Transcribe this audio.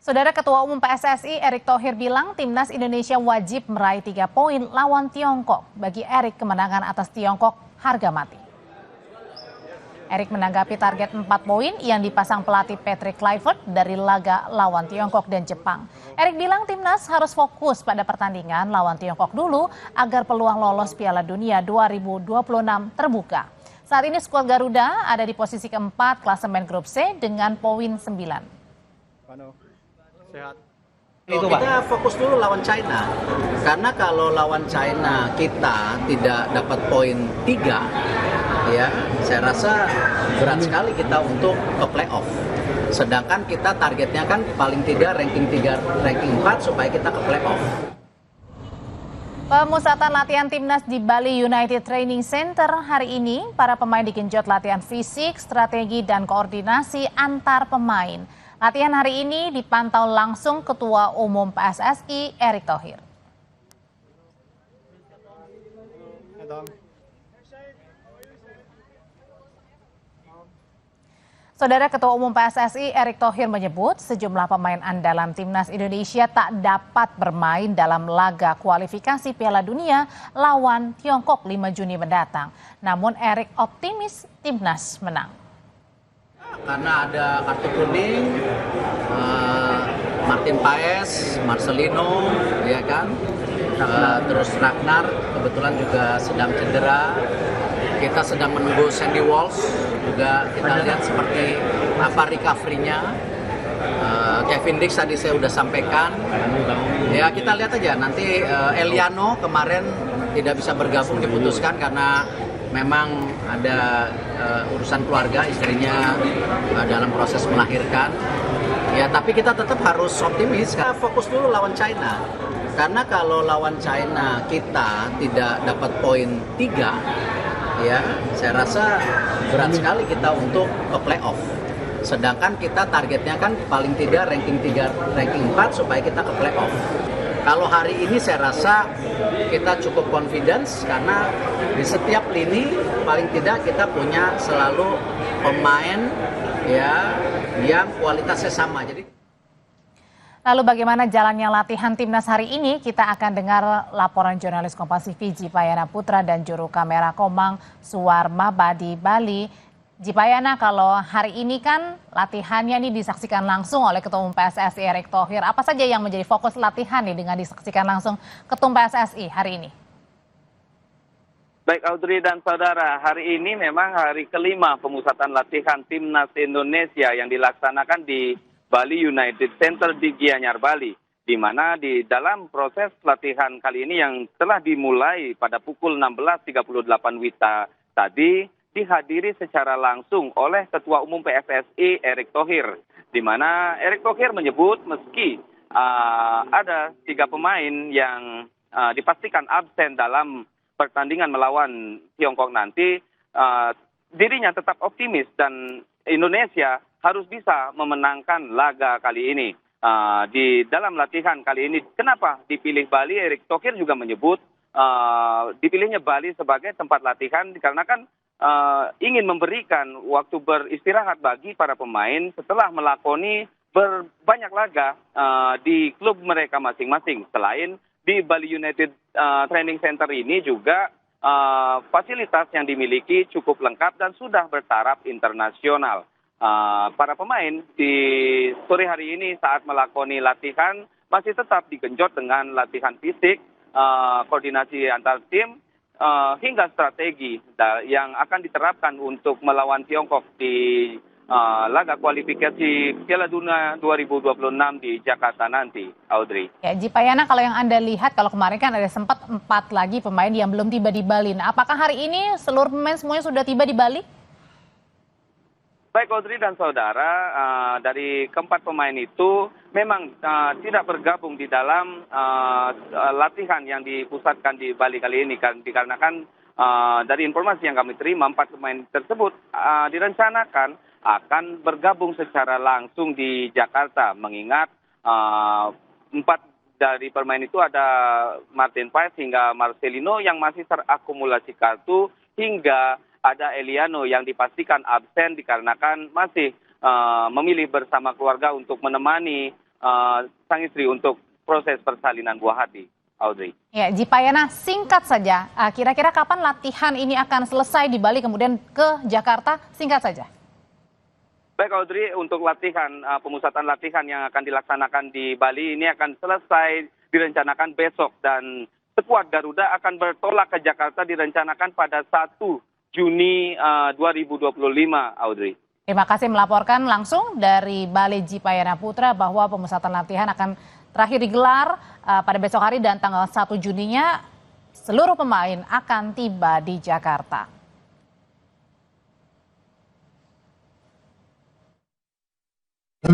Saudara Ketua Umum PSSI Erick Thohir bilang timnas Indonesia wajib meraih 3 poin lawan Tiongkok. Bagi Erick, kemenangan atas Tiongkok harga mati. Erick menanggapi target 4 poin yang dipasang pelatih Patrick Kluivert dari laga lawan Tiongkok dan Jepang. Erick bilang timnas harus fokus pada pertandingan lawan Tiongkok dulu agar peluang lolos Piala Dunia 2026 terbuka. Saat ini skuad Garuda ada di posisi keempat klasemen grup C dengan poin 9. Sehat. Kita fokus dulu lawan China, karena kalau lawan China kita tidak dapat poin 3, ya saya rasa berat sekali kita untuk ke playoff. Sedangkan kita targetnya kan paling tidak ranking 3, ranking 4 supaya kita ke playoff. Pemusatan latihan timnas di Bali United Training Center hari ini, para pemain digenjot latihan fisik, strategi, dan koordinasi antar pemain. Latihan hari ini dipantau langsung Ketua Umum PSSI Erick Thohir. Saudara Ketua Umum PSSI Erick Thohir menyebut sejumlah pemain andalan timnas Indonesia tak dapat bermain dalam laga kualifikasi Piala Dunia lawan Tiongkok 5 Juni mendatang. Namun Erick optimis timnas menang. Karena ada kartu kuning, Martin Paes, Marcelino, ya kan, terus Ragnar kebetulan juga sedang cedera. Kita sedang menunggu Sandy Walsh, juga kita lihat seperti apa recovery-nya. Kevin Dix tadi saya udah sampaikan. Ya kita lihat aja nanti Eliano kemarin tidak bisa bergabung, diputuskan karena memang ada urusan keluarga, istrinya dalam proses melahirkan. Ya tapi kita tetap harus optimis. Kita fokus dulu lawan China. Karena kalau lawan China kita tidak dapat poin 3, ya saya rasa berat sekali kita untuk ke playoff. Sedangkan kita targetnya kan paling tidak ranking 3, ranking 4 supaya kita ke playoff. Kalau hari ini saya rasa kita cukup confidence karena di setiap lini paling tidak kita punya selalu pemain ya yang kualitasnya sama. Lalu bagaimana jalannya latihan timnas hari ini? Kita akan dengar laporan jurnalis Kompas TV Jipayana Putra dan juru kamera Komang Suwarmaba di Bali. Jipayana, kalau hari ini kan latihannya ini disaksikan langsung oleh Ketua Umum PSSI Erick Thohir. Apa saja yang menjadi fokus latihan nih dengan disaksikan langsung Ketua Umum PSSI hari ini? Baik Audrey dan saudara, hari ini memang hari kelima pemusatan latihan timnas Indonesia yang dilaksanakan di Bali United Center di Gianyar, Bali. Di mana di dalam proses latihan kali ini yang telah dimulai pada pukul 16.38 WITA tadi, dihadiri secara langsung oleh Ketua Umum PSSI Erick Thohir. Di mana Erick Thohir menyebut meski ada 3 pemain yang dipastikan absen dalam pertandingan melawan Tiongkok nanti, dirinya tetap optimis dan Indonesia harus bisa memenangkan laga kali ini. Di dalam latihan kali ini, kenapa dipilih Bali? Erick Thohir juga menyebut dipilihnya Bali sebagai tempat latihan dikarenakan ingin memberikan waktu beristirahat bagi para pemain setelah melakoni banyak laga di klub mereka masing-masing. Selain di Bali United Training Center ini juga fasilitas yang dimiliki cukup lengkap dan sudah bertaraf internasional. Para pemain di sore hari ini saat melakoni latihan masih tetap digenjot dengan latihan fisik, koordinasi antar tim, hingga strategi yang akan diterapkan untuk melawan Tiongkok di laga kualifikasi Piala Dunia 2026 di Jakarta nanti, Audrey. Ya, Jipayana, kalau yang Anda lihat, kalau kemarin kan ada sempat 4 lagi pemain yang belum tiba di Bali. Nah, apakah hari ini seluruh pemain semuanya sudah tiba di Bali? Baik Audrey dan saudara, dari keempat pemain itu memang tidak bergabung di dalam latihan yang dipusatkan di Bali kali ini, dikarenakan dari informasi yang kami terima 4 pemain tersebut direncanakan akan bergabung secara langsung di Jakarta, mengingat 4 dari pemain itu ada Martin Paes hingga Marcelino yang masih terakumulasi kartu, hingga ada Eliano yang dipastikan absen dikarenakan masih memilih bersama keluarga untuk menemani sang istri untuk proses persalinan buah hati. Audrey. Ya, Jipayana, singkat saja, kira-kira kapan latihan ini akan selesai di Bali kemudian ke Jakarta? Singkat saja. Baik Audrey, untuk latihan, pemusatan latihan yang akan dilaksanakan di Bali ini akan selesai direncanakan besok dan skuad Garuda akan bertolak ke Jakarta direncanakan pada 1 Juni 2025, Audrey. Terima kasih melaporkan langsung dari Bali Jipayana Putra bahwa pemusatan latihan akan terakhir digelar pada besok hari dan tanggal 1 Juninya seluruh pemain akan tiba di Jakarta.